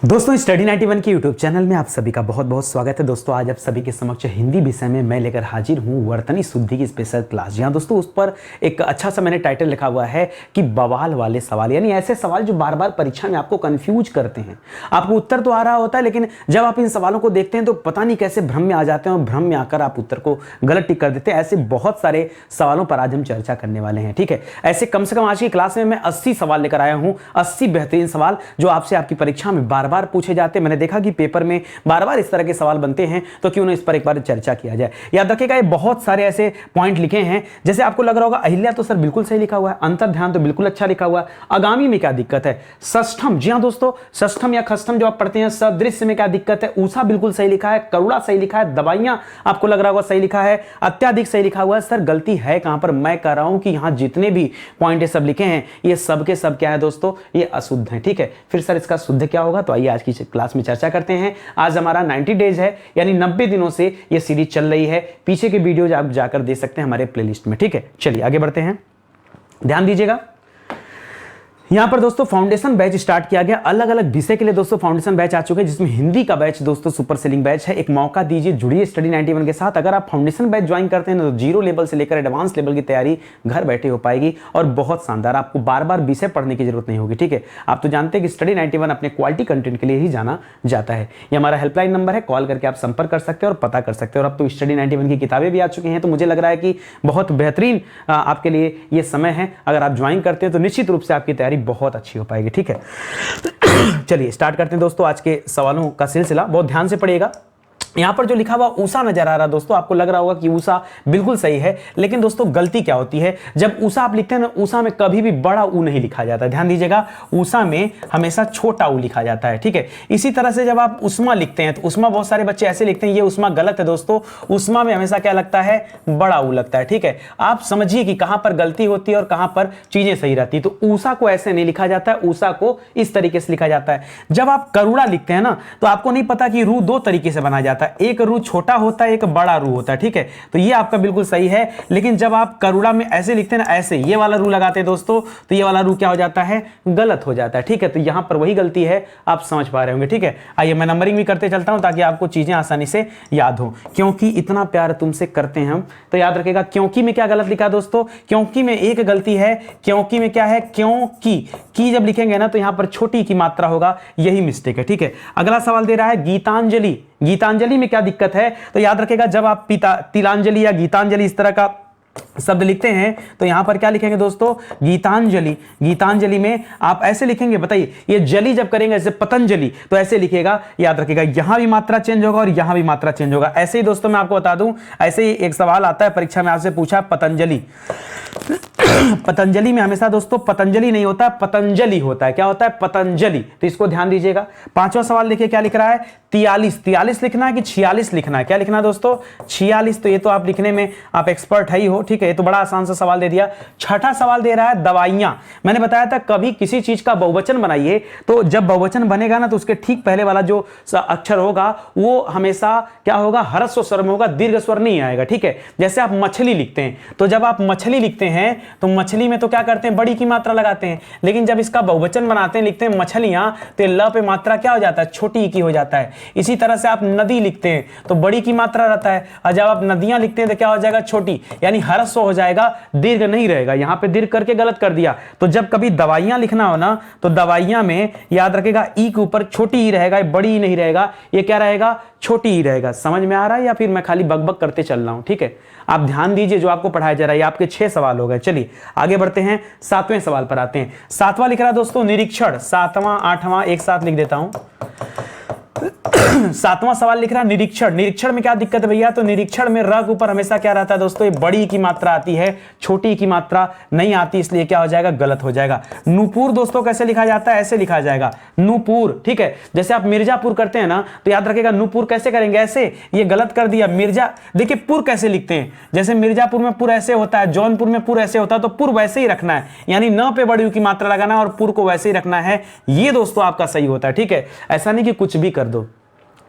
दोस्तों स्टडी 91 के YouTube channel में आप सभी का बहुत बहुत स्वागत है। दोस्तों आज आप सभी के समक्ष हिंदी विषय में मैं लेकर हाजिर हूं वर्तनी शुद्धि की स्पेशल क्लास। यहाँ दोस्तों उस पर एक अच्छा सा मैंने टाइटल लिखा हुआ है कि बवाल वाले सवाल, यानी ऐसे सवाल जो बार बार परीक्षा में आपको कंफ्यूज करते हैं। आपको उत्तर तो आ रहा होता है लेकिन जब आप इन सवालों को देखते हैं तो पता नहीं कैसे भ्रम में आ जाते हैं और भ्रम में आकर आप उत्तर को गलत टिक कर देते हैं। ऐसे बहुत सारे सवालों पर आज हम चर्चा करने वाले हैं, ठीक है। ऐसे कम से कम आज की क्लास में मैं 80 सवाल लेकर आया हूं, 80 बेहतरीन सवाल जो आपसे आपकी परीक्षा में बार बार पूछे जाते हैं। मैंने देखा कि पेपर में बार बार इस तरह के सवाल बनते हैं तो क्यों ना इस पर एक बार चर्चा किया जाए। याद रखिएगा ये बहुत सारे ऐसे पॉइंट लिखे हैं, जैसे आपको लग रहा होगा अहिल्या तो सर बिल्कुल सही लिखा हुआ है, अंतर ध्यान तो बिल्कुल अच्छा लिखा हुआ है, आगामी में क्या दिक्कत है, षष्ठम, जी हां दोस्तों षष्ठम या खष्ठम जो आप पढ़ते हैं, सदृश्य में क्या दिक्कत है, ऊषा बिल्कुल सही लिखा है, करुणा सही लिखा है, दवाइयां आपको लग रहा होगा सही लिखा है, अत्याधिक सही लिखा हुआ है। सर गलती है कहां पर? मैं कह रहा हूं कि यहां जितने भी पॉइंट सब लिखे हैं ये सब के सब क्या है दोस्तों, ये अशुद्ध है, ठीक है। फिर सर इसका शुद्ध क्या होगा? तो आइए आज की क्लास में चर्चा करते हैं। आज हमारा 90 डेज है, यानी 90 दिनों से ये सीरीज चल रही है। पीछे के वीडियोज आप जाकर देख सकते हैं हमारे प्लेलिस्ट में, ठीक है। चलिए आगे बढ़ते हैं, ध्यान दीजिएगा। यहां पर दोस्तों फाउंडेशन बैच स्टार्ट किया गया, अलग अलग विषय के लिए दोस्तों फाउंडेशन बैच आ चुके हैं, जिसमें हिंदी का बैच दोस्तों सुपर सेलिंग बैच है। एक मौका दीजिए, जुड़िए स्टडी 91 के साथ। अगर आप फाउंडेशन बैच ज्वाइन करते हैं तो जीरो लेवल से लेकर एडवांस लेवल की तैयारी घर बैठे हो पाएगी और बहुत शानदार, आपको बार बार विषय पढ़ने की जरूरत नहीं होगी, ठीक है। आप तो जानते हैं कि स्टडी 91 अपने क्वालिटी कंटेंट के लिए ही जाना जाता है। ये हमारा हेल्पलाइन नंबर है, कॉल करके आप संपर्क कर सकते हैं और पता कर सकते हैं। और अब तो स्टडी 91 की किताबें भी आ चुकी हैं, तो मुझे लग रहा है कि बहुत बेहतरीन आपके लिए ये समय है। अगर आप ज्वाइन करते हैं तो निश्चित रूप से आपकी तैयारी बहुत अच्छी हो पाएगी, ठीक है। चलिए स्टार्ट करते हैं दोस्तों आज के सवालों का सिलसिला। बहुत ध्यान से पढ़िएगा। यहां पर जो लिखा हुआ ऊषा नजर आ रहा है दोस्तों, आपको लग रहा होगा कि ऊषा बिल्कुल सही है, लेकिन दोस्तों गलती क्या होती है? जब ऊषा आप लिखते हैं ना, ऊषा में कभी भी बड़ा ऊ नहीं लिखा जाता, ध्यान दीजिएगा। ऊषा में हमेशा छोटा ऊ लिखा जाता है, ठीक है। इसी तरह से जब आप उष्मा लिखते हैं तो उष्मा बहुत सारे बच्चे ऐसे लिखते हैं, ये उष्मा गलत है दोस्तों। उष्मा में हमेशा क्या लगता है? बड़ा ऊ लगता है, ठीक है। आप समझिए कि कहां पर गलती होती है और कहां पर चीजें सही रहती है। तो ऊषा को ऐसे नहीं लिखा जाता है, ऊषा को इस तरीके से लिखा जाता है। जब आप करुणा लिखते हैं ना, तो आपको नहीं पता कि रू दो तरीके से बना जाता है, एक रू छोटा होता है, एक बड़ा रू होता है, ठीक है। तो ये आपका बिल्कुल सही है। लेकिन जब आप करुणा में ऐसे लिखते हैं ना, ऐसे ये वाला रू लगाते हैं दोस्तों, तो ये वाला रू क्या हो जाता है? गलत हो जाता है, ठीक है। तो यहां पर वही गलती है, आप समझ पा रहे होंगे, ठीक है। आइए मैं नंबरिंग भी करते चलता हूं ताकि आपको चीजें आसानी से याद हो। क्योंकि इतना प्यार तुमसे करते हैं हम, तो याद रखिएगा क्योंकि में क्या गलत लिखा दोस्तों? क्योंकि में एक गलती है। क्योंकि में क्या है? क्योंकि की जब लिखेंगे ना तो यहां पर छोटी की मात्रा होगा, यही मिस्टेक है, ठीक है। अगला सवाल दे रहा है गीतांजलि। गीतांजलि में क्या दिक्कत है? तो याद रखिएगा जब आप तिलांजलि या गीतांजलि इस तरह का शब्द लिखते हैं तो यहां पर क्या लिखेंगे दोस्तों? गीतांजलि। गीतांजलि में आप ऐसे लिखेंगे, बताइए, ये जली जब करेंगे ऐसे पतंजलि तो ऐसे लिखेगा। याद रखिएगा यहां भी मात्रा चेंज होगा और यहां भी मात्रा चेंज होगा। ऐसे ही दोस्तों मैं आपको बता दूं, ऐसे ही एक सवाल आता है परीक्षा में, आपसे पूछा पतंजलि। पतंजलि में हमेशा दोस्तों पतंजलि नहीं होता, पतंजलि होता है। क्या होता है? पतंजलि। तो इसको ध्यान दीजिएगा। पांचवा सवाल देखिए क्या लिख रहा है? 43। 43 लिखना है कि 46 लिखना है? क्या लिखना है दोस्तों? 46। तो ये तो आप लिखने में आप एक्सपर्ट है ही हो, ठीक है। ये तो बड़ा आसान सा सवाल दे दिया। छठा सवाल दे रहा है दवाइयां। मैंने बताया था कभी किसी चीज का बहुवचन बनाइए तो जब बहुवचन बनेगा ना तो उसके ठीक पहले वाला जो अक्षर होगा वो हमेशा क्या होगा? ह्रस्व स्वर में होगा, दीर्घ स्वर नहीं आएगा, ठीक है। जैसे आप मछली लिखते हैं तो जब आप मछली लिखते हैं तो मछली में तो क्या करते हैं? बड़ी की मात्रा लगाते हैं। लेकिन जब इसका बहुवचन बनाते हैं, लिखते हैं मछलियां, तो ल पे मात्रा क्या हो जाता है? छोटी की हो जाता है। इसी तरह से आप नदी लिखते हैं तो बड़ी की मात्रा रहता है, और जब आप नदियां लिखते हैं तो क्या हो जाएगा? छोटी, यानी ह्रस्व हो जाएगा, दीर्घ नहीं रहेगा। यहां पे दीर्घ करके गलत कर दिया। तो जब कभी दवाइयां लिखना हो ना तो दवाइयां में याद रखेगा ई के ऊपर छोटी ही रहेगा, बड़ी ही नहीं रहेगा। ये क्या रहेगा? छोटी ही रहेगा। समझ में आ रहा है या फिर मैं खाली बकबक करते चल रहा हूं? ठीक है, आप ध्यान दीजिए जो आपको पढ़ाया जा रहा है। आपके 6 सवाल हो गए। चलिए आगे बढ़ते हैं, 7वें सवाल पर आते हैं। 7वां लिख रहा है दोस्तों निरीक्षण। 7वां 8वां एक साथ लिख देता हूं। 7वां सवाल लिख रहा है निरीक्षण। निरीक्षण में क्या दिक्कत है भैया? तो निरीक्षण में र के ऊपर हमेशा क्या रहता है दोस्तों? ये बड़ी की मात्रा आती है, छोटी की मात्रा नहीं आती, इसलिए क्या हो जाएगा? गलत हो जाएगा। नूपुर दोस्तों कैसे लिखा जाता है? ऐसे लिखा जाएगा, नूपुर, ठीक है। जैसे आप मिर्जापुर करते हैं ना तो याद रखिएगा नूपुर कैसे करेंगे? ऐसे। ये गलत कर दिया। मिर्जा, देखिए पुर कैसे लिखते हैं? जैसे मिर्जापुर में पुर ऐसे होता है, जौनपुर में पुर ऐसे होता है, तो पुर वैसे ही रखना है, यानी न पे बड़ी की मात्रा लगाना है और पुर को वैसे ही रखना है। ये दोस्तों आपका सही होता है, ठीक है। ऐसा नहीं कि कुछ भी कर दो।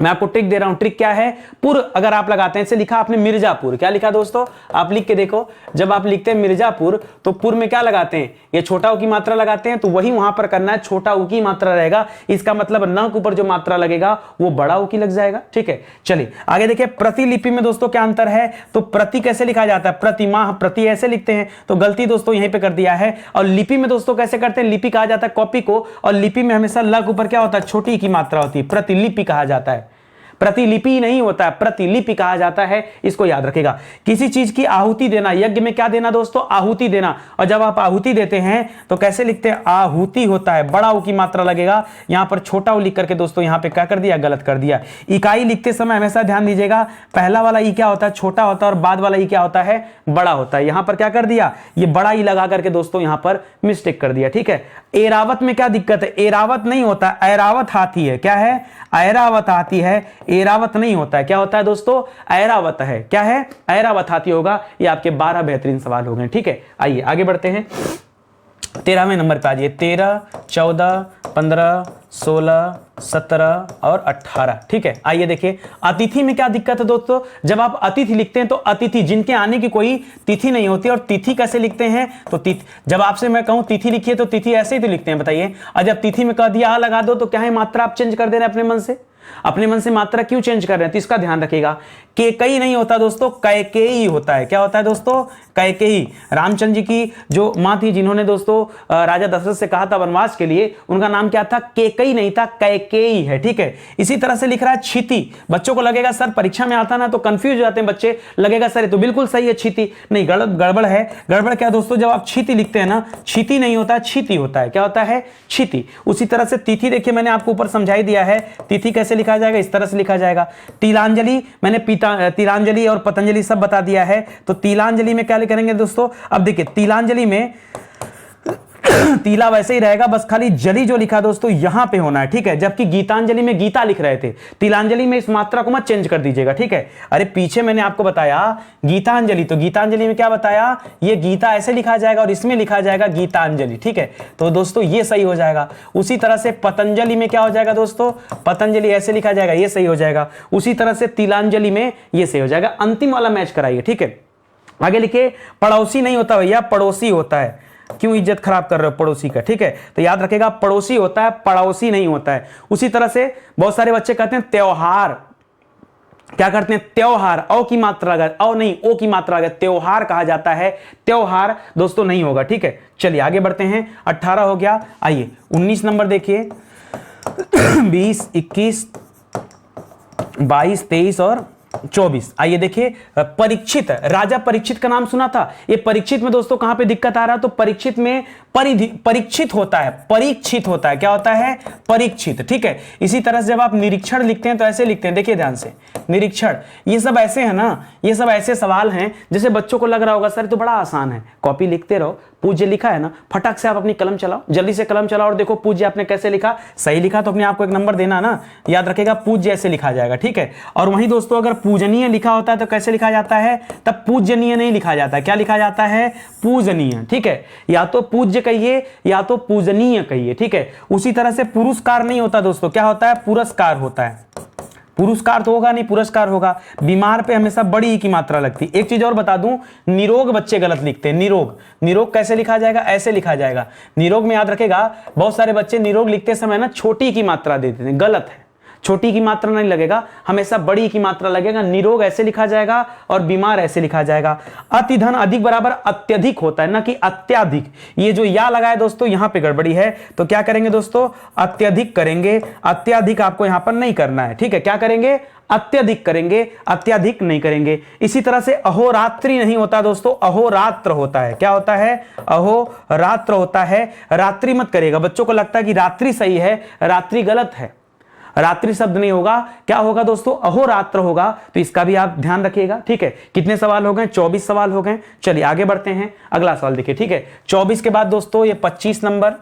मैं आपको ट्रिक दे रहा हूं। ट्रिक क्या है? पुर अगर आप लगाते हैं, इसे लिखा आपने मिर्जापुर, क्या लिखा दोस्तों? आप लिख के देखो, जब आप लिखते हैं मिर्जापुर तो पुर में क्या लगाते हैं? ये छोटा ऊ की मात्रा लगाते हैं, तो वही वहां पर करना है, छोटा ऊ की मात्रा रहेगा। इसका मतलब न के ऊपर जो मात्रा लगेगा वो बड़ा ऊ की लग जाएगा। ठीक है, चलिए आगे देखिए। प्रतिलिपि में दोस्तों क्या अंतर है? तो प्रति कैसे लिखा जाता है? प्रतिमा, प्रति ऐसे लिखते हैं, तो गलती दोस्तों यहीं पे कर दिया है। और लिपि में दोस्तों कैसे करते हैं? लिपि कहा जाता है कॉपी को, और लिपि में हमेशा ल के ऊपर क्या होता है? छोटी की मात्रा होती है, प्रतिलिपि कहा जाता है। प्रतिलिपि नहीं होता है, प्रतिलिपि कहा जाता है, इसको याद रखेगा। किसी चीज की आहुति देना, यज्ञ में क्या देना दोस्तों? आहुति देना। और जब आप आहुति देते हैं तो कैसे लिखते हैं? आहुति होता है, बड़ा ऊ की मात्रा लगेगा। यहां पर छोटा ऊ लिख करके दोस्तों यहां पे क्या कर दिया? गलत कर दिया। इकाई लिखते समय हमेशा ध्यान दीजिएगा, पहला वाला ई क्या होता है? छोटा होता है, और बाद वाला ई क्या होता है? बड़ा होता है। यहां पर क्या कर दिया? ये बड़ा ई लगा करके दोस्तों यहां पर मिस्टेक कर दिया। ठीक है, एरावत में क्या दिक्कत है? एरावत नहीं होता, ऐरावत हाथी है। क्या है? ऐरावत हाथी है, एरावत नहीं होता है। क्या होता है दोस्तों? ऐरावत है। क्या है? ऐरावत हाथी होगा। ये आपके 12 बेहतरीन सवाल हो गए। ठीक है, आइए आगे बढ़ते हैं। 13वें नंबर पे आ जाइए। 13, 14, 15, 16, 17 और 18। ठीक है, आइए देखिए। अतिथि में क्या दिक्कत है दोस्तों? जब आप अतिथि लिखते हैं तो अतिथि जिनके आने की कोई तिथि नहीं होती, और तिथि कैसे लिखते हैं? तो तिथि, जब आपसे मैं कहूं तिथि लिखिए तो तिथि ऐसे ही तो लिखते हैं, बताइए। और जब तिथि में कह दिया आ लगा दो, तो क्या है? मात्रा आप चेंज कर दे रहे हैं अपने मन से। अपने मन से मात्रा क्यों चेंज कर रहे हैं? तो इसका ध्यान रखिएगा। केकई नहीं होता दोस्तों, कैकेयी होता है। क्या होता है दोस्तों? कैकेयी। रामचंद्र जी की जो मां थी, जिन्होंने दोस्तों राजा दशरथ से कहा था वनवास के लिए, उनका नाम क्या था? केकई नहीं था, कैकेयी है। ठीक है, इसी तरह से लिख रहा है क्षिति। बच्चों को लगेगा सर परीक्षा में आता ना तो कंफ्यूज हो जाते हैं बच्चे, लगेगा सर ये तो बिल्कुल सही है क्षिति। नहीं, गड़बड़ है। गड़बड़ क्या दोस्तों? जब आप क्षिति लिखते हैं ना, क्षिति नहीं होता, क्षिति होता है। क्या होता है? क्षिति। उसी तरह से तिथि देखिए, मैंने आपको ऊपर समझाई दिया है। तिथि कैसे लिखा जाएगा? इस तरह से लिखा जाएगा। तिलांजलि, मैंने तिलांजलि और पतंजलि सब बता दिया है। तो तिलांजलि में क्या करेंगे दोस्तों? अब देखिए, तिलांजलि में तीला वैसे ही रहेगा, बस खाली जली जो लिखा दोस्तों यहां पे होना है। ठीक है, जबकि गीतांजलि में गीता लिख रहे थे, तिलांजलि में इस मात्रा को मत चेंज कर दीजिएगा। ठीक है, अरे पीछे मैंने आपको बताया गीतांजलि, तो गीतांजलि में क्या बताया? ये गीता ऐसे लिखा जाएगा और इसमें लिखा जाएगा गीतांजलि। ठीक है, तो दोस्तों ये सही हो जाएगा। उसी तरह से पतंजलि में क्या हो जाएगा दोस्तों? पतंजलि ऐसे लिखा जाएगा, ये सही हो जाएगा। उसी तरह से तिलांजलि में ये सही हो जाएगा। अंतिम वाला मैच कराइए। ठीक है, आगे लिखिए। पड़ोसी नहीं होता भैया, पड़ोसी होता है। क्यों इज्जत खराब कर रहे हो पड़ोसी का? ठीक है, तो याद रखेगा, पड़ोसी होता है, पड़ोसी नहीं होता है। उसी तरह से बहुत सारे बच्चे कहते हैं त्योहार, क्या करते हैं? त्योहार, औ की मात्रा लगा, औ नहीं ओ की मात्रा लगा, त्योहार कहा जाता है। त्योहार दोस्तों नहीं होगा। ठीक है, चलिए आगे बढ़ते हैं। 18 हो गया, आइए 19 नंबर देखिए। 20, 21, 22, 23 और 24। आइए देखिए, परीक्षित, राजा परीक्षित का नाम सुना था। ये परीक्षित में दोस्तों कहां पे दिक्कत आ रहा है? तो परीक्षित में परीक्षित होता है, परीक्षित होता है। क्या होता है? परीक्षित। ठीक है, इसी तरह से जब आप निरीक्षण लिखते हैं तो ऐसे लिखते हैं, देखिए ध्यान से, निरीक्षण। ये सब ऐसे है ना, ये सब ऐसे सवाल हैं जैसे बच्चों को लग रहा होगा सर तो बड़ा आसान है, कॉपी लिखते रहो, पूज्य लिखा है ना, फटाक से आप अपनी कलम चलाओ, जल्दी से कलम चलाओ और देखो पूज्य आपने कैसे लिखा। सही लिखा तो अपने आप को एक नंबर देना ना, याद रखेगा पूज्य ऐसे लिखा जाएगा। ठीक है, और वहीं दोस्तों अगर पूजनीय लिखा होता है तो कैसे लिखा जाता है? तब पूजनीय नहीं लिखा जाता है, क्या लिखा जाता है? पूजनीय। ठीक है, या तो पूज्य कहिए या तो पूजनीय कहिए। ठीक है, उसी तरह से पुरस्कार नहीं होता दोस्तों, क्या होता है? पुरस्कार होता है। पुरस्कार तो होगा नहीं, पुरस्कार होगा। बीमार पे हमेशा बड़ी की मात्रा लगती। एक चीज और बता दूं, निरोग बच्चे गलत लिखते हैं। निरोग, निरोग कैसे लिखा जाएगा? ऐसे लिखा जाएगा। निरोग में याद रखेगा, बहुत सारे बच्चे निरोग लिखते समय ना छोटी की मात्रा देते हैं, गलत है। छोटी की मात्रा नहीं लगेगा, हमेशा बड़ी की मात्रा लगेगा। निरोग ऐसे लिखा जाएगा और बीमार ऐसे लिखा जाएगा। अति धन अधिक बराबर अत्यधिक होता है ना कि अत्याधिक। ये जो या लगा है दोस्तों यहां पे गड़बड़ी है, तो क्या करेंगे दोस्तों? अत्यधिक करेंगे। अत्याधिक आपको यहां पर नहीं करना है। ठीक है, क्या करेंगे? अत्यधिक करेंगे, अत्याधिक नहीं करेंगे। इसी तरह से अहोरात्रि नहीं होता दोस्तों, अहोरात्र होता है। क्या होता है? अहोरात्र होता है। रात्रि मत करेगा, बच्चों को लगता है कि रात्रि सही है, रात्रि गलत है। रात्रि शब्द नहीं होगा, क्या होगा दोस्तों? अहोरात्र होगा। तो इसका भी आप ध्यान रखिएगा। ठीक है, कितने सवाल हो गए? 24 सवाल हो गए। चलिए आगे बढ़ते हैं, अगला सवाल देखिए। ठीक है, 24 के बाद दोस्तों ये 25 number,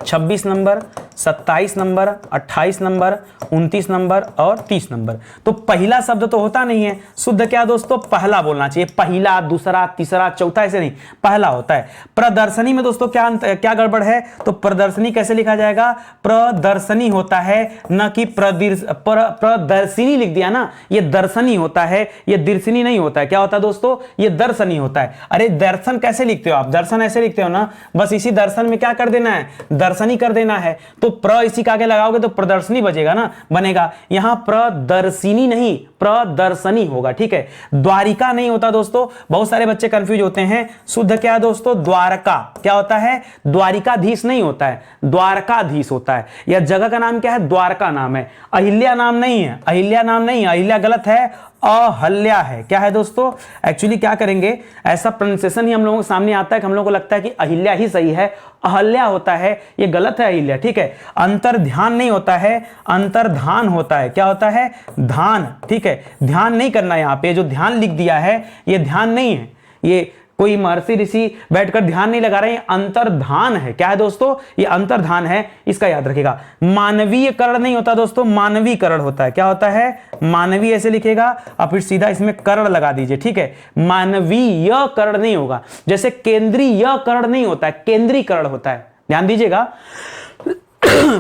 26 number, 27 number, 28 number, 29 number और 30 नंबर। तो पहला शब्द तो होता नहीं है, शुद्ध क्या दोस्तों पहला बोलना चाहिए, पहला, दूसरा, तीसरा, चौथा ऐसे नहीं, पहला होता है। प्रदर्शनी में दोस्तों क्या गड़बड़ है, तो प्रदर्शनी कैसे लिखा जाएगा, प्रदर्शनी होता है, न कि प्रदर्शनी लिख दिया ना, ये दर्शनी होता है, ये दर्शनी नहीं होता है। क्या होता है दोस्तों, ये दर्शनी होता है। अरे दर्शन कैसे लिखते हो आप, दर्शन ऐसे लिखते हो ना, बस इसी दर्शन में क्या कर देना है, दर्शनी कर देना है। तो प्र इसी के आगे लगाओगे तो प्रदर्शनी बजेगा ना, बनेगा। यहां प्रदर्शिनी नहीं, प्रदर्शनी होगा, ठीक है। द्वारिका नहीं होता दोस्तों, बहुत सारे बच्चे कंफ्यूज होते हैं। शुद्ध क्या है दोस्तों, द्वारका। क्या होता है, द्वारिकाधीश नहीं होता है, द्वारकाधीश होता है। यह जगह का नाम क्या है, द्वारका नाम है, अहिल्या नाम नहीं है, अहिल्या नाम नहीं है, अहिल्या गलत है, अहल्या है। क्या है दोस्तों, एक्चुअली क्या करेंगे, ऐसा प्रोनाउंसिएशन ही हम लोगों के सामने आता है कि हम लोगों को लगता है कि अहिल्या ही सही है, अहल्या होता है, ये गलत है, अहिल्या, ठीक है। अंतर ध्यान नहीं होता है, अंतर्धान होता है। क्या होता है, धान, ठीक है। ध्यान नहीं करना, यहां पे जो ध्यान लिख दिया है ये ध्यान नहीं है, ये कोई महर्षि ऋषि बैठकर ध्यान नहीं लगा रहे हैं, अंतर्धान है। क्या है दोस्तों, ये अंतर्धान है, इसका याद रखिएगा। मानवीय करण नहीं होता दोस्तों, मानवीय करण होता है। क्या होता है, मानवीय ऐसे लिखेगा और फिर सीधा इसमें करण लगा दीजिए, ठीक है। मानवीय करण नहीं होगा, जैसे केंद्रीय करण नहीं होता है, केंद्रीकरण होता है, ध्यान दीजिएगा।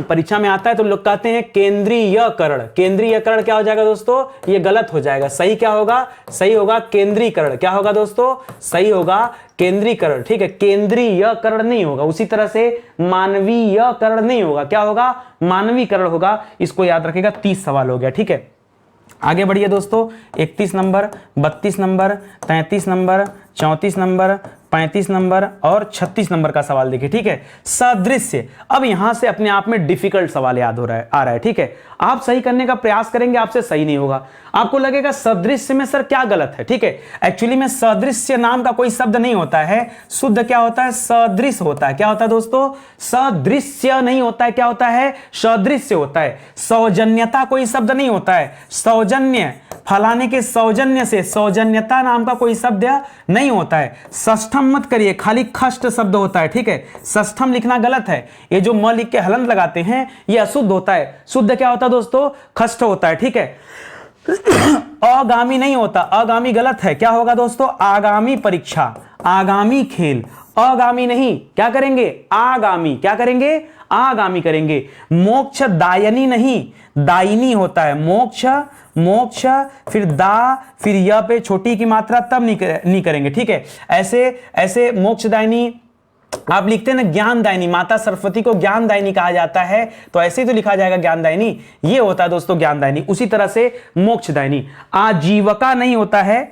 परीक्षा में आता है तो लोग कहते हैं केंद्रीयकरण, केंद्रीयकरण क्या हो जाएगा दोस्तों, ये गलत हो जाएगा। सही क्या होगा, सही होगा केंद्रीकरण। क्या होगा दोस्तों, सही होगा केंद्रीकरण, ठीक है। केंद्रीयकरण नहीं होगा, उसी तरह से मानवीयकरण नहीं होगा, क्या होगा, मानवीकरण होगा। इसको याद रखिएगा। 30 सवाल हो गया, ठीक है। आगे बढ़िए दोस्तों, 31 number, 32 number, 33 number, 34 number, 35 number और 36 नंबर का सवाल देखिए, ठीक है। सदृश्य, अब यहां से अपने आप में डिफिकल्ट सवाल याद आ रहा है, ठीक है। आप सही करने का प्रयास करेंगे, आपसे सही नहीं होगा, आपको लगेगा सदृश्य में सर क्या गलत है, ठीक है। एक्चुअली में सदृश्य नाम का कोई शब्द नहीं होता है, शुद्ध क्या होता है, सदृश होता है। क्या होता है दोस्तों, सदृश्य नहीं होता है, क्या होता है, सदृश्य होता है। सौजन्यता कोई शब्द नहीं होता है, सौजन्य, फलाने के सौजन्य से, सौजन्यता नाम का कोई शब्द नहीं होता है। षष्ठम मत करिए, खाली खष्ट शब्द होता है, ठीक है। षष्ठम लिखना गलत है, ये जो म लिख के हलंत लगाते हैं ये अशुद्ध होता है। शुद्ध क्या होता है दोस्तों, खष्ट होता है, ठीक है। अगामी नहीं होता, अगामी गलत है। क्या होगा दोस्तों, आगामी परीक्षा, आगामी खेल, अगामी नहीं, क्या करेंगे, आगामी, क्या करेंगे, आगामी करेंगे। मोक्ष दायनी नहीं, दायनी होता है। मोक्ष, मोक्ष, फिर दा, फिर य पे छोटी की मात्रा तब नहीं करेंगे, ठीक है। ऐसे मोक्षदायिनी आप लिखते हैं ना, ज्ञानदायिनी, माता सरस्वती को ज्ञानदायिनी कहा जाता है, तो ऐसे ही तो लिखा जाएगा ज्ञानदायिनी, ये होता है दोस्तों ज्ञानदायिनी। उसी तरह से मोक्षदायिनी। आजीविका नहीं होता है,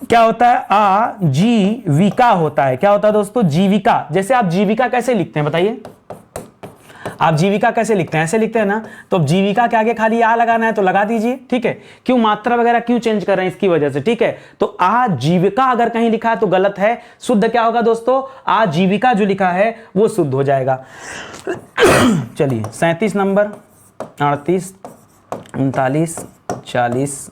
क्या होता है, आजीविका होता है। क्या होता है दोस्तों, जीविका। जैसे आप जीविका कैसे लिखते हैं बताइए, आप जीविका कैसे लिखते हैं, ऐसे लिखते हैं ना, तो जीविका के आगे खाली आ लगाना है तो लगा दीजिए, ठीक है। क्यों मात्रा वगैरह क्यों चेंज कर रहे हैं, इसकी वजह से, ठीक है। तो आजीविका अगर कहीं लिखा है तो गलत है। शुद्ध क्या होगा दोस्तों, आजीविका जो लिखा है वो शुद्ध हो जाएगा। चलिए 37 नंबर, 38, 39, 40,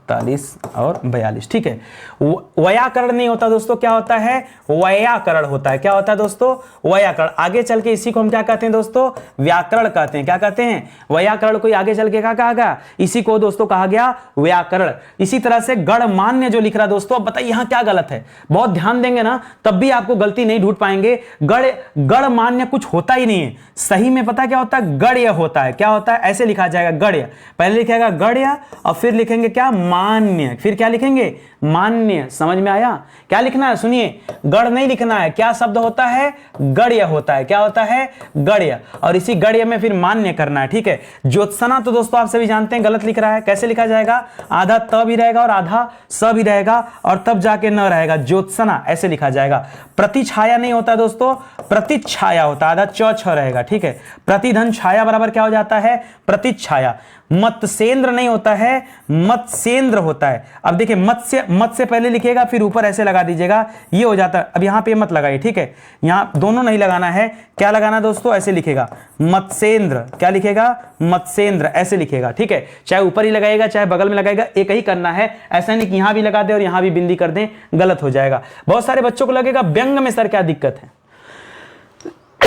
41 और 42, ठीक है। व्याकरण नहीं होता दोस्तों, क्या होता है, व्याकरण होता है। क्या होता है दोस्तों, व्याकरण। आगे चल के इसी को हम क्या कहते हैं दोस्तों, व्याकरण कहते हैं। क्या कहते हैं, व्याकरण को आगे चल के क्या कहा गया, इसी को दोस्तों कहा गया व्याकरण। इसी तरह से गणमान्य जो लिख रहा दोस्तों, अब बताइए यहां क्या गलत है, बहुत ध्यान देंगे ना तब भी आपको गलती नहीं ढूंढ पाएंगे। गणमान्य कुछ होता ही नहीं है, सही में पता क्या होता है, गण्य होता है। क्या होता है, ऐसे लिखा जाएगा गण्य, पहले लिखेगा गण्य और फिर लिखेंगे क्या, मान्य, फिर क्या लिखेंगे, मान्य। समझ में आया, क्या लिखना है, सुनिए, गढ़ नहीं लिखना है, क्या शब्द होता है, गण्य होता है। क्या होता है, गण्य, और इसी गण्य में फिर मान्य करना है, ठीक है। ज्योत्सना तो दोस्तों आप सभी जानते हैं गलत लिख रहा है, कैसे लिखा जाएगा, आधा त भी रहेगा और आधा स भी रहेगा और तब जाके न रहेगा, ज्योत्सना ऐसे लिखा जाएगा। प्रतिछाया नहीं होता दोस्तों, प्रतिछाया होता है, आधा च छ रहेगा, ठीक है। प्रतिधन छाया बराबर क्या हो जाता है, प्रतिछाया। मत्स्येंद्र नहीं होता है, मत्स्येंद्र होता है। अब देखिए मत्स्य, मत से पहले लिखिएगा फिर ऊपर ऐसे लगा दीजिएगा, ये हो जाता है। अब यहां पे मत लगाइए, ठीक है, यहां दोनों नहीं लगाना है, क्या लगाना दोस्तों, ऐसे लिखेगा मत्स्येंद्र। क्या लिखेगा, मत्स्येंद्र ऐसे लिखेगा, ठीक है। चाहे ऊपर ही लगाएगा चाहे बगल में लगाएगा, एक ही करना है, ऐसा नहीं कि यहां भी लगा दे और यहां भी बिंदी कर दें, गलत हो जाएगा। बहुत सारे बच्चों को लगेगा व्यंग में सर क्या दिक्कत है।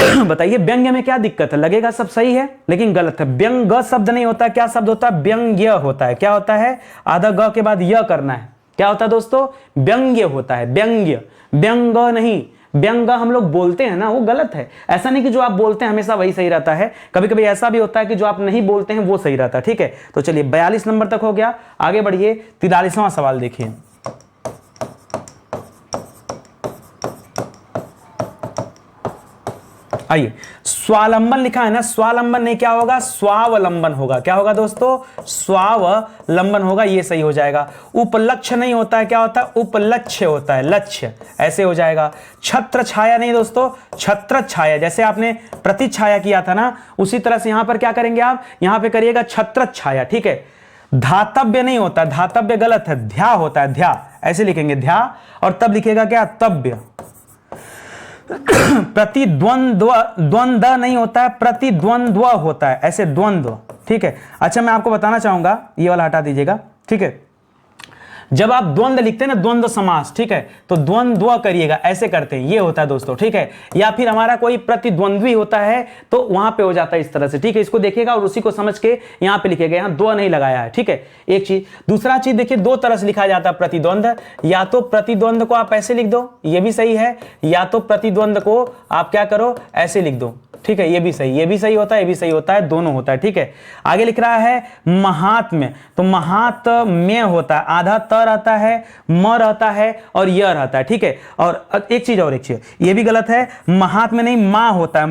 बताइए व्यंग्य में क्या दिक्कत है? लगेगा सब सही है लेकिन गलत है। व्यंग शब्द नहीं होता, क्या शब्द होता है? व्यंग्य होता है। क्या होता है? आधा ग के बाद य करना है। क्या होता है दोस्तों? व्यंग्य होता है। व्यंग्य, व्यंग नहीं। व्यंग हम लोग बोलते हैं ना, वो गलत है। ऐसा नहीं कि जो आप बोलते हैं हमेशा वही सही रहता है, कभी कभी ऐसा भी होता है कि जो आप नहीं बोलते हैं वो सही रहता है। ठीक है, तो चलिए 42 नंबर तक हो गया। आगे बढ़िए, 43वां सवाल देखिए। आइए, स्वावलंबन लिखा है ना, स्वावलंबन नहीं, क्या होगा? स्वावलंबन होगा। क्या होगा दोस्तों? स्वावलंबन होगा, ये सही हो जाएगा। उपलक्ष्य नहीं होता है, क्या होता है? उपलक्ष्य होता है, लक्ष्य, ऐसे हो जाएगा। छत्र छाया नहीं दोस्तों, छत्र छाया। जैसे आपने प्रतिछाया किया था ना, उसी तरह से यहां पर क्या करेंगे आप? यहां पर करिएगा छत्र छाया। ठीक है, धातव्य नहीं होता, धातव्य गलत है, ध्या होता है, ध्या, ऐसे लिखेंगे ध्या, और तब लिखेगा क्या? तव्य। प्रतिद्वंद्व, द्वंद्व नहीं होता है, प्रतिद्वंद्व होता है, ऐसे द्वंद्व। ठीक है, अच्छा मैं आपको बताना चाहूंगा, ये वाला हटा दीजिएगा। ठीक है, जब आप द्वंद्व लिखते हैं ना, द्वंद्व समास, ठीक है, तो द्वंद्व करिएगा, ऐसे करते हैं, ये होता है दोस्तों। ठीक है, या फिर हमारा कोई प्रतिद्वंद्वी होता है तो वहां पे हो जाता है इस तरह से। ठीक है, इसको देखिएगा और उसी को समझ के यहां पे लिखेगा, यहां द्व नहीं लगाया है। ठीक है, एक चीज। दूसरा चीज देखिए, दो तरह से लिखा जाता है प्रतिद्वंद। या तो प्रतिद्वंद को आप ऐसे लिख दो, ये भी सही है, या तो प्रतिद्वंद को आप क्या करो? ऐसे लिख दो। ठीक है, ये भी सही, ये भी सही होता है, ये भी सही होता है, दोनों होता है। ठीक है, आगे लिख रहा है महात्म्य, तो महात्म्य होता है, आधा त रहता है, म रहता है और य रहता है। ठीक है, और एक चीज, ये भी गलत है, महात्म्य नहीं, मां होता है,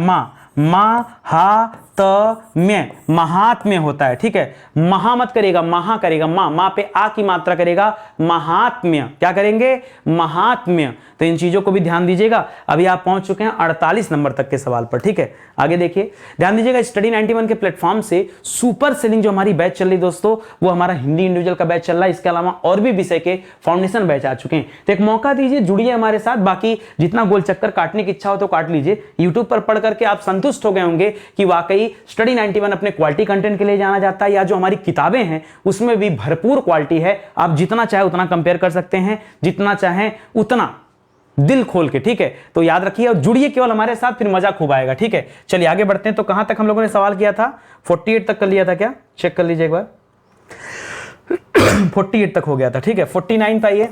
महात्म्य, महात्म्य होता है। ठीक है, महा मत करेगा, महा करेगा, मां पे आ की मात्रा करेगा, महात्म्य। क्या करेंगे? महात्म्य। तो इन चीजों को भी ध्यान दीजिएगा। अभी आप पहुंच चुके हैं 48 नंबर तक के सवाल पर। ठीक है, आगे देखिए, ध्यान दीजिएगा, स्टडी 91 के प्लेटफॉर्म से सुपर सेलिंग जो हमारी बैच चल रही दोस्तों, वो हमारा हिंदी इंडिविजुअल का बैच चल रहा है। इसके अलावा और भी विषय के फाउंडेशन बैच आ चुके हैं, तो एक मौका दीजिए, जुड़िए हमारे साथ। बाकी जितना गोल चक्कर काटने की इच्छा हो तो काट लीजिए। यूट्यूब पर पढ़ करके आप संतुष्ट हो गए होंगे कि वाकई स्टडी 91 अपने क्वालिटी कंटेंट के लिए जाना जाता है, या जो हमारी किताबें हैं उसमें भी भरपूर क्वालिटी है। आप जितना चाहे उतना कंपेयर कर सकते हैं, जितना चाहें उतना दिल खोल के। ठीक है, तो याद रखिए और जुड़िए केवल हमारे साथ, फिर मजा खूब आएगा। ठीक है, चलिए आगे बढ़ते हैं। तो कहां तक हम लोगों ने सवाल किया था? 48 तक कर लिया था क्या? चेक कर लीजिए एक बार। 48 तक हो गया था। ठीक है, 49 था ये।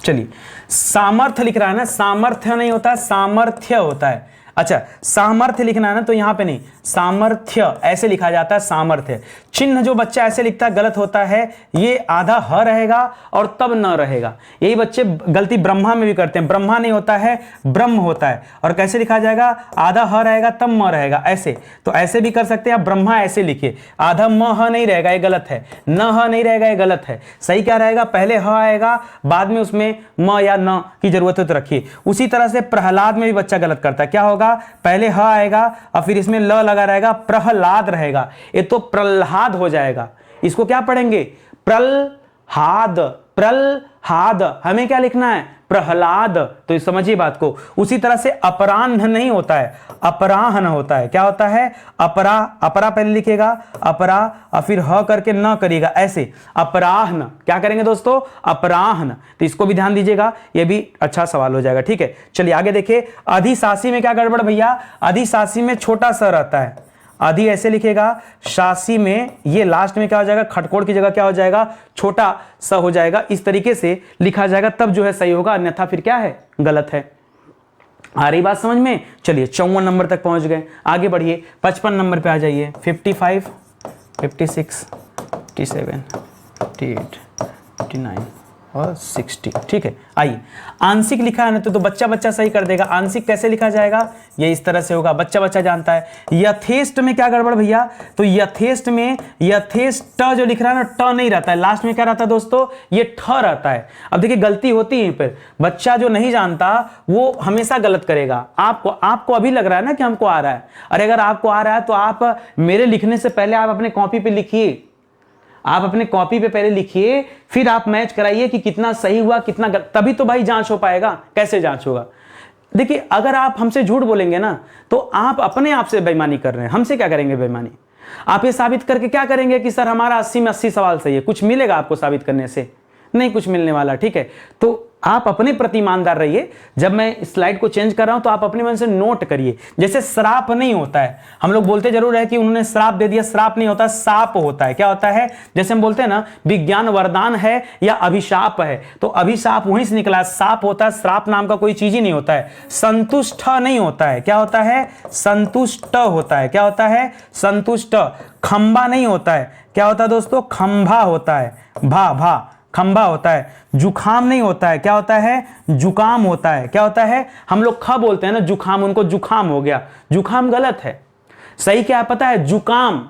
चलिए, सामर्थ्य लिख रहा है ना, सामर्थ्य नहीं होता, सामर्थ्य होता है। अच्छा, सामर्थ्य लिखना है ना, तो यहां पे नहीं, सामर्थ्य ऐसे लिखा जाता है, सामर्थ्य। चिन्ह जो बच्चा ऐसे लिखता है गलत होता है, ये आधा ह रहेगा और तब न रहेगा। यही बच्चे गलती ब्रह्मा में भी करते हैं, ब्रह्मा नहीं होता है, ब्रह्म होता है। और कैसे लिखा जाएगा? आधा ह रहेगा तब म रहेगा, ऐसे। तो ऐसे भी कर सकते हैं आप, ब्रह्मा ऐसे लिखिए, आधा म ह नहीं रहेगा, ये गलत है, न ह नहीं रहेगा, ये गलत है। सही क्या रहेगा? पहले ह आएगा, बाद में उसमें म या न की जरूरत है तो रखिए। उसी तरह से प्रहलाद में भी बच्चा गलत करता है। क्या होगा? पहले ह आएगा और फिर इसमें ल लगा रहेगा, प्रहलाद रहेगा, ये तो प्रल्हाद हो जाएगा। इसको क्या पढ़ेंगे? प्रल्हाद, प्रल्हाद। हमें क्या लिखना है? प्रहलाद। तो समझिए बात को। उसी तरह से अपराह्न नहीं होता है, अपराह्न होता है। क्या होता है? अपरा, अपरा पहले लिखेगा, अपरा और फिर ह करके न करिएगा, ऐसे अपराह्न। क्या करेंगे दोस्तों? अपराह्न। तो इसको भी ध्यान दीजिएगा, ये भी अच्छा सवाल हो जाएगा। ठीक है, चलिए आगे देखिए। अधिशासी में क्या गड़बड़ भैया? अधिशासी में छोटा स रहता है, आधी ऐसे लिखेगा, शासी में ये लास्ट में क्या हो जाएगा? खटकोड़ की जगह क्या हो जाएगा? छोटा सा हो जाएगा। इस तरीके से लिखा जाएगा, तब जो है सही होगा, अन्यथा फिर क्या है? गलत है। आ रही बात समझ में? चलिए 54 नंबर तक पहुंच गए, आगे बढ़िए। 55 नंबर पे आ जाइए। 55, 56, 57, 58, 59 और 60। ठीक है, आइए। आंशिक लिखा है ना, तो बच्चा बच्चा सही कर देगा। आंशिक कैसे लिखा जाएगा? ये इस तरह से होगा, बच्चा बच्चा जानता है। यथेष्ट में क्या गड़बड़ भैया? तो यथेष्ट में, यथेष्ट जो लिख रहा है ना, ट नहीं रहता है, लास्ट में क्या रहता है दोस्तों? ये ठ रहता है। अब देखिए गलती होती है पर बच्चा जो नहीं जानता वो हमेशा गलत करेगा। आपको अभी लग रहा है ना कि हमको आ रहा है। अरे अगर आपको आ रहा है तो आप मेरे लिखने से पहले आप अपने कॉपी पे लिखिए, आप अपने कॉपी पे पहले लिखिए, फिर आप मैच कराइए कि कितना सही हुआ कितना गलत, तभी तो भाई जांच हो पाएगा। कैसे जांच होगा? देखिए अगर आप हमसे झूठ बोलेंगे ना, तो आप अपने आप से बेईमानी कर रहे हैं। हमसे क्या करेंगे बेईमानी? आप ये साबित करके क्या करेंगे कि सर हमारा 80 में 80 सवाल सही है? कुछ मिलेगा आपको साबित करने से? नहीं कुछ मिलने वाला, ठीक है। तो आप अपने प्रति ईमानदार रहिए। जब मैं स्लाइड को चेंज कर रहा हूं तो आप अपने मन से नोट करिए। जैसे श्राप नहीं होता है, हम लोग बोलते जरूर है कि उन्होंने श्राप दे दिया, श्राप नहीं होता, शाप होता है। क्या होता है? जैसे हम बोलते हैं ना विज्ञान वरदान है या अभिशाप है, तो अभिशाप वहीं से निकला, शाप होता है, श्राप नाम का कोई चीज ही नहीं होता है। संतुष्ट नहीं होता है, क्या होता है? संतुष्ट होता है। क्या होता है? संतुष्ट। खंबा नहीं होता है, क्या होता है दोस्तों? खंभा होता है, भा भा खंभा होता है। जुखाम नहीं होता है, क्या होता है? जुकाम होता है। क्या होता है? हम लोग ख बोलते हैं ना जुखाम, उनको जुखाम हो गया, जुखाम गलत है। सही क्या है पता है? जुकाम।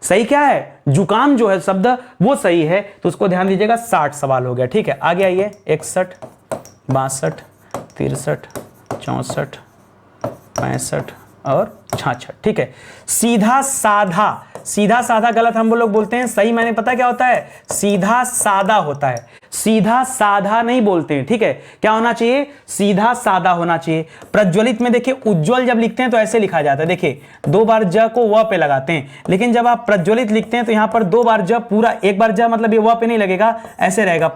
सही क्या है? जुकाम जो है शब्द वो सही है, तो उसको ध्यान दीजिएगा। 60 सवाल हो गया, ठीक है। आगे आइए। 61, 62, 63, 64, 65 और 66, ठीक है। सीधा साधा, सीधा साधा गलत हम लोग बोलते हैं, सही मैंने पता क्या होता है? सीधा सादा होता है, सीधा साधा नहीं बोलते हैं, ठीक है। क्या होना चाहिए? सीधा सादा होना चाहिए। प्रज्वलित में देखिए उज्ज्वल जब लिखते हैं तो ऐसे लिखा जाता है, देखिए 2 बार ज को व पे लगाते हैं, लेकिन जब आप प्रज्वलित लिखते हैं तो यहां पर 2 बार ज, पूरा एक बार ज मतलब ये व पे नहीं लगेगा, ऐसे रहेगा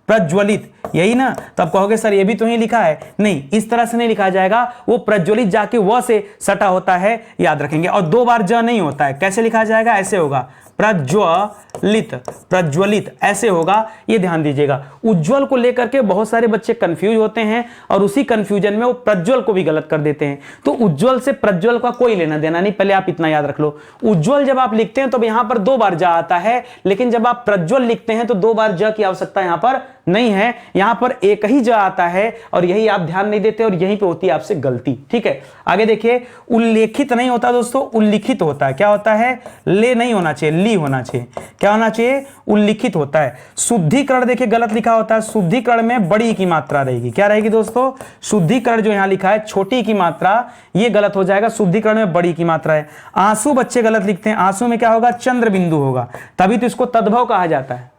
प्रज्वलित, यही ना। तो आप कहोगे सर ये भी तो ही लिखा है, नहीं, इस तरह से नहीं लिखा जाएगा, वो प्रज्वलित जाके व से सटा होता है, याद रखेंगे। और 2 बार ज नहीं होता है, कैसे लिखा जाएगा? ऐसे होगा, प्रज्वलित, प्रज्वलित ऐसे होगा, ये ध्यान दीजिएगा। उज्ज्वल को लेकर के बहुत सारे बच्चे कंफ्यूज होते हैं और उसी कंफ्यूजन में वो प्रज्वल को भी गलत कर देते हैं। तो उज्ज्वल से प्रज्वल का कोई लेना देना नहीं, पहले आप इतना याद रख लो। उज्ज्वल जब आप लिखते हैं तो यहां पर 2 बार जा आता है, लेकिन जब आप प्रज्वल लिखते हैं तो 2 बार ज की आवश्यकता यहां पर नहीं है, यहां पर एक ही ज आता है, और यही आप ध्यान नहीं देते और यहीं पे होती है आपसे गलती, ठीक है। आगे देखिए, उल्लेखित नहीं होता दोस्तों, उल्लिखित होता है। क्या होता है? ले नहीं होना चाहिए, ली होना चाहिए। क्या होना चाहिए? उल्लिखित होता है। शुद्धिकरण देखिए गलत लिखा होता है, शुद्धिकरण में बड़ी की मात्रा रहेगी। क्या रहेगी दोस्तों? शुद्धिकरण जो यहां लिखा है छोटी की मात्रा, ये गलत हो जाएगा, शुद्धिकरण में बड़ी की मात्रा है। आंसू बच्चे गलत लिखते हैं, आंसू में क्या होगा? चंद्र बिंदु होगा, तभी तो इसको तद्भव कहा जाता है।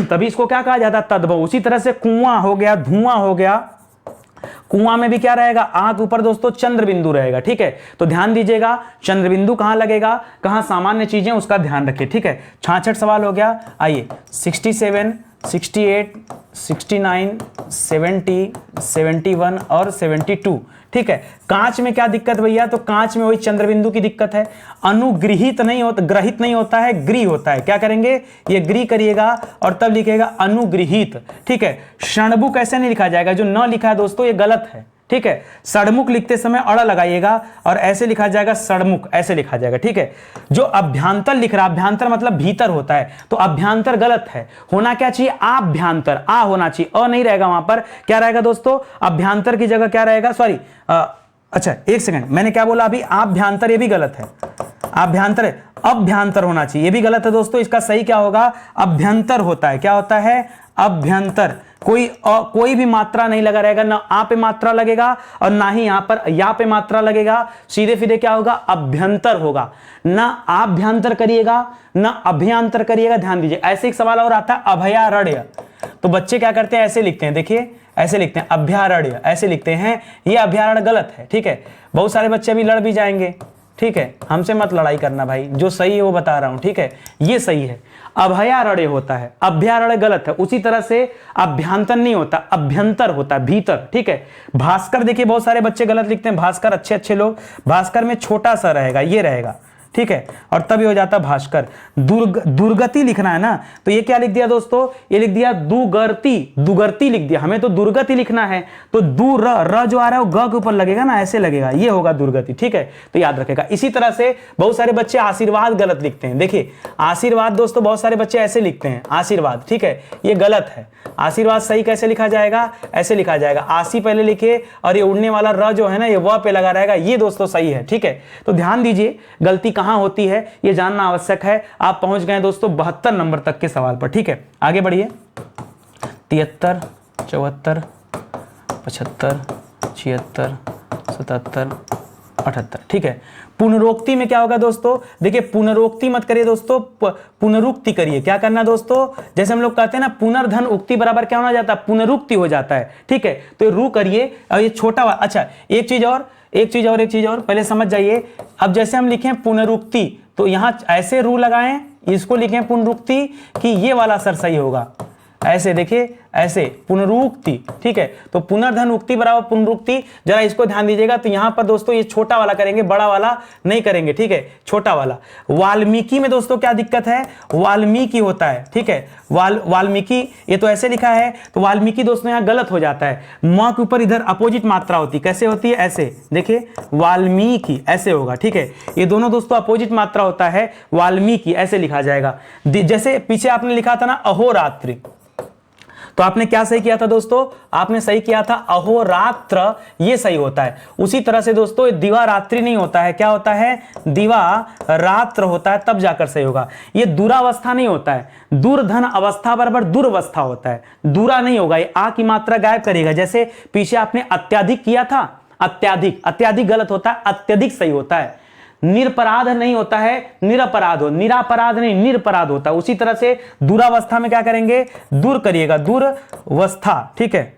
तभी इसको क्या कहा जाता है? तद्भव। उसी तरह से कुआं हो गया, धुआं हो गया, कुआं में भी क्या रहेगा? आंख ऊपर दोस्तों चंद्र बिंदु रहेगा, ठीक है। तो ध्यान दीजिएगा चंद्र बिंदु कहां लगेगा, कहां सामान्य चीजें, उसका ध्यान रखिए, ठीक है। 66 सवाल हो गया। आइए 67, 68, 69, 70, 71 और 72, ठीक है। कांच में क्या दिक्कत भैया? तो कांच में वही चंद्रबिंदु की दिक्कत है। अनुग्रहित नहीं होता, ग्रहित नहीं होता है, गृह होता है। क्या करेंगे? ये गृह करिएगा और तब लिखेगा अनुग्रहित, ठीक है। षणमुख ऐसे नहीं लिखा जाएगा, जो न लिखा है दोस्तों ये गलत है, ठीक है। सड़मुख लिखते समय अड़ लगाइएगा और ऐसे लिखा जाएगा सड़मुख, ऐसे लिखा जाएगा, ठीक है। जो अभ्यांतर लिख रहा, अभ्यांतर मतलब भीतर होता है, तो अभ्यांतर गलत है, होना क्या चाहिए? आभ्यांतर, आ होना चाहिए, अ नहीं रहेगा वहां पर। क्या रहेगा दोस्तों? अभ्यांतर की जगह क्या रहेगा? सॉरी, अच्छा एक सेकंड, मैंने क्या बोला अभी? आभ्यांतर, ये भी गलत है, आभ्यांतर है, अभ्यांतर होना चाहिए, ये भी गलत है दोस्तों। इसका सही क्या होगा? अभ्यंतर होता है। क्या होता है? अभ्यंतर। कोई भी मात्रा नहीं लगा रहेगा, ना आ पे मात्रा लगेगा और ना ही यहां पर या पे मात्रा लगेगा, सीधे सीधे क्या होगा? अभ्यंतर होगा। ना आभ्यंतर करिएगा ना अभ्यंतर करिएगा, ध्यान दीजिए। ऐसे एक सवाल और आता है अभयारण्य, तो बच्चे क्या करते हैं? ऐसे लिखते हैं, देखिए ऐसे लिखते हैं अभयारण्य, ऐसे लिखते हैं, ये अभयारण्य गलत है, ठीक है। बहुत सारे बच्चे अभी लड़ भी जाएंगे, ठीक है, हमसे मत लड़ाई करना भाई, जो सही है वो बता रहा हूं, ठीक है, ये सही है। अभयारण्य होता है, अभयारण्य गलत है। उसी तरह से अभ्यंतर नहीं होता, अभ्यंतर होता है, भीतर, ठीक है। भास्कर देखिए बहुत सारे बच्चे गलत लिखते हैं, भास्कर अच्छे अच्छे लोग, भास्कर में छोटा सा रहेगा, ये रहेगा, ठीक है, और तभी हो जाता भास्कर। दुर्गति लिखना है ना, तो ये क्या लिख दिया दोस्तों? ये लिख दिया दुगर्ती, दुगर्ती लिख दिया। हमें तो दुर्गति लिखना है, तो दूर र जो आ रहा है वो ग के ऊपर लगेगा ना, ऐसे लगेगा, ये होगा दुर्गति, ठीक है, तो याद रखेगा। इसी तरह से बहुत सारे बच्चे आशीर्वाद गलत लिखते हैं। देखिए आशीर्वाद दोस्तों बहुत सारे बच्चे ऐसे लिखते हैं, आशीर्वाद, ठीक है, ये गलत है। आशीर्वाद सही कैसे लिखा जाएगा? ऐसे लिखा जाएगा, आशी पहले लिखे और ये उड़ने वाला र जो है ना, ये व पे लगा रहेगा, ये दोस्तों सही है, ठीक है। तो ध्यान दीजिए गलती कहां होती है ये जानना आवश्यक है। आप पहुंच गए दोस्तों 72 नंबर तक के सवाल पर, ठीक है, आगे बढ़िए। 73, 74, 75, 76, 77, 78, ठीक है। पुनरोक्ति में क्या होगा दोस्तों? देखिए पुनरोक्ति मत करिए दोस्तों, पुनरुक्ति करिए। क्या करना दोस्तों? जैसे हम लोग कहते हैं ना पुनर्धन उक्ति बराबर क्या होना जाता है? पुनरुक्ति हो जाता है, ठीक है। तो ये रू करिए और ये छोटा वाला, अच्छा एक चीज और पहले समझ जाइए। अब जैसे हम लिखें पुनरुक्ति, तो यहां ऐसे रू लगाएं इसको लिखें पुनरुक्ति कि ये वाला सर सही होगा। ऐसे देखिए, ऐसे पुनरुक्ति, ठीक है। तो पुनर्धन उक्ति बराबर पुनरुक्ति, जरा इसको ध्यान दीजिएगा। तो यहां पर दोस्तों ये छोटा वाला करेंगे, बड़ा वाला नहीं करेंगे, ठीक है, छोटा वाला। वाल्मीकि में दोस्तों क्या दिक्कत है, वाल्मीकि होता है, ठीक है, वाल्मीकि, ये तो ऐसे लिखा है, तो वाल्मीकि दोस्तों यहां गलत हो जाता है। म के ऊपर इधर अपोजिट मात्रा होती है, कैसे होती है, ऐसे देखिए, वाल्मीकि ऐसे होगा, ठीक है। ये दोनों दोस्तों अपोजिट मात्रा होता है, वाल्मीकि ऐसे लिखा जाएगा। जैसे पीछे आपने लिखा था ना अहोरात्रि, तो आपने क्या सही किया था दोस्तों, आपने सही किया था अहोरात्र, ये सही होता है। उसी तरह से दोस्तों दिवा रात्रि नहीं होता है, क्या होता है, दिवा रात्र होता है, तब जाकर सही होगा। ये दुरावस्था नहीं होता है, दुर्धन अवस्था बराबर दुर्वस्था होता है, दूरा नहीं होगा, ये आ की मात्रा गायब करेगा। जैसे पीछे आपने अत्याधिक किया था, अत्याधिक, अत्याधिक गलत होता है, अत्यधिक सही होता है। निरपराध नहीं होता है, निरपराध हो, निरापराध नहीं, निरपराध होता है। उसी तरह से दुरावस्था में क्या करेंगे, दूर करिएगा, दुर्वस्था, ठीक है,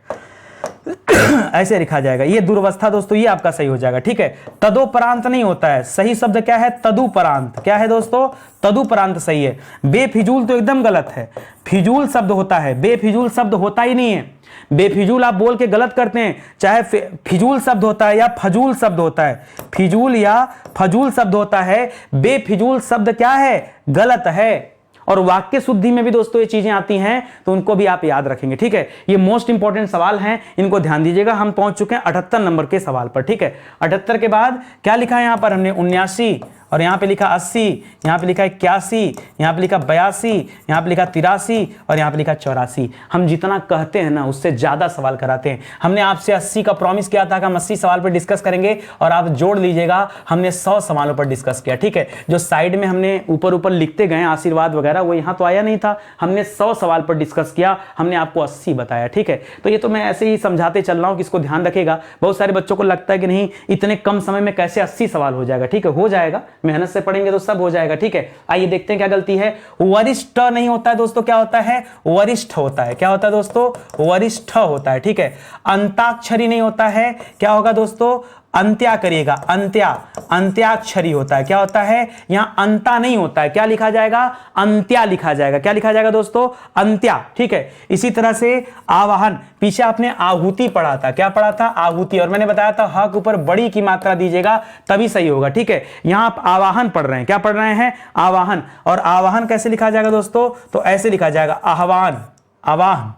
ऐसे लिखा जाएगा। ये दुर्वस्था दोस्तों, ये आपका सही हो जाएगा, ठीक है। तदोपरांत नहीं होता है, सही शब्द क्या है, तदुपरांत, क्या है दोस्तों, तदुपरांत सही है। बेफिजूल तो एकदम गलत है, फिजूल शब्द होता है, बेफिजूल शब्द होता ही नहीं है। बेफिजूल आप बोल के गलत करते हैं, चाहे फिजूल शब्द होता है या फजूल शब्द होता है, फिजूल या फजूल शब्द होता है, बेफिजूल शब्द क्या है, गलत है। और वाक्य शुद्धि में भी दोस्तों ये चीजें आती हैं, तो उनको भी आप याद रखेंगे, ठीक है। ये मोस्ट इंपॉर्टेंट सवाल हैं, इनको ध्यान दीजिएगा। हम पहुंच चुके हैं 78 नंबर के सवाल पर, ठीक है। 78 के बाद क्या लिखा है, यहां पर हमने 79, और यहाँ पे लिखा 80, यहाँ पे लिखा 81, यहाँ पे लिखा 82, यहाँ पे लिखा 83, और यहाँ पे लिखा 84। हम जितना कहते हैं ना उससे ज्यादा सवाल कराते हैं। हमने आपसे 80 का प्रॉमिस किया था कि हम 80 सवाल पर डिस्कस करेंगे, और आप जोड़ लीजिएगा, हमने 100 सवालों पर डिस्कस किया, ठीक है। जो साइड में हमने ऊपर ऊपर लिखते गए आशीर्वाद वगैरह, वो यहाँ तो आया नहीं था। हमने 100 सवाल पर डिस्कस किया, हमने आपको 80 बताया, ठीक है। तो ये तो मैं ऐसे ही समझाते चल रहा हूँ कि इसको ध्यान रखेगा। बहुत सारे बच्चों को लगता है कि नहीं इतने कम समय में कैसे 80 सवाल हो जाएगा, ठीक है, हो जाएगा, मेहनत से पढ़ेंगे तो सब हो जाएगा, ठीक है। आइए देखते हैं क्या गलती है। वरिष्ठ नहीं होता है दोस्तों, क्या होता है, वरिष्ठ होता है। क्या होता है दोस्तों, वरिष्ठ होता है, ठीक है। अंताक्षरी नहीं होता है, क्या होगा दोस्तों, अंत्या करिएगा, अंत्या, अंत्याक्षरी होता है। क्या होता है, यहां अंता नहीं होता है, क्या लिखा जाएगा, अंत्या लिखा जाएगा। क्या लिखा जाएगा दोस्तों, अंत्या, ठीक है। इसी तरह से आवाहन, पीछे आपने आहुति पढ़ा था, क्या पढ़ा था, आहुति, और मैंने बताया था ह के ऊपर बड़ी की मात्रा दीजिएगा तभी सही होगा, ठीक है। यहां आप आवाहन पढ़ रहे हैं, क्या पढ़ रहे हैं, आवाहन। और आवाहन कैसे लिखा जाएगा दोस्तों, तो ऐसे लिखा जाएगा, आह्वान, आवाहन,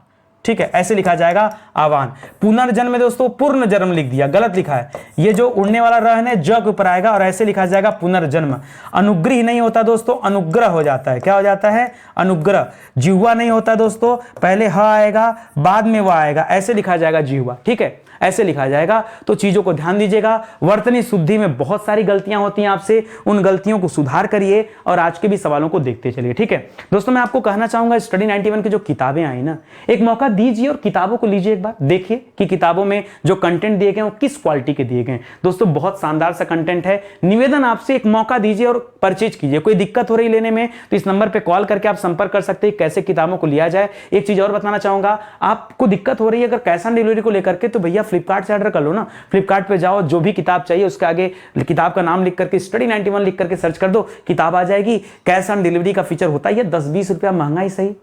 ठीक है, ऐसे लिखा जाएगा, आह्वान। पुनर्जन्म में दोस्तों पूर्ण जन्म लिख दिया, गलत लिखा है। ये जो उड़ने वाला रहन है ज के ऊपर आएगा, और ऐसे लिखा जाएगा पुनर्जन्म। अनुग्रह नहीं होता दोस्तों, अनुग्रह हो जाता है। क्या हो जाता है, अनुग्रह। जिह्वा नहीं होता दोस्तों, पहले ह आएगा बाद में वह आएगा, ऐसे लिखा जाएगा जिह्वा, ठीक है, ऐसे लिखा जाएगा। तो चीजों को ध्यान दीजिएगा। वर्तनी शुद्धि में बहुत सारी गलतियां होती हैं आपसे, उन गलतियों को सुधार करिए और आज के भी सवालों को देखते चलिए, ठीक है। दोस्तों मैं आपको कहना चाहूंगा, स्टडी 91 की जो किताबें आई ना, एक मौका दीजिए और किताबों को लीजिए, एक बार देखिए कि किताबों में जो कंटेंट दिए गए वो किस क्वालिटी के दिए गए। दोस्तों बहुत शानदार सा कंटेंट है, निवेदन आपसे एक मौका दीजिए और परचेज कीजिए। कोई दिक्कत हो रही लेने में तो इस नंबर पर कॉल करके आप संपर्क कर सकते हैं कैसे किताबों को लिया जाए। एक चीज और बताना चाहूंगा, आपको दिक्कत हो रही है अगर कैश ऑन डिलीवरी को लेकर के, तो भैया फ्लिपकार्ट से ऑर्डर कर लो ना। फ्लिपकार्ट पे जाओ, जो भी किताब चाहिए उसके आगे किताब का नाम लिख करके स्टडी 91 लिख करके सर्च कर दो, किताब आ जाएगी। कैश ऑन डिलीवरी का फीचर होता है, 10-20 रुपया महंगा ही सही,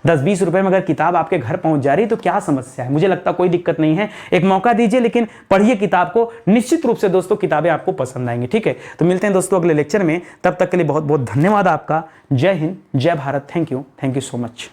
10-20 रुपए में अगर किताब आपके घर पहुंच जा रही है तो क्या समस्या है, मुझे लगता कोई दिक्कत नहीं है। एक मौका दीजिए, लेकिन पढ़िए किताब को, निश्चित रूप से दोस्तों किताबें आपको पसंद आएंगी, ठीक है। तो मिलते हैं दोस्तों अगले लेक्चर में, तब तक के लिए बहुत बहुत धन्यवाद आपका। जय हिंद, जय Bharat, thank you so much.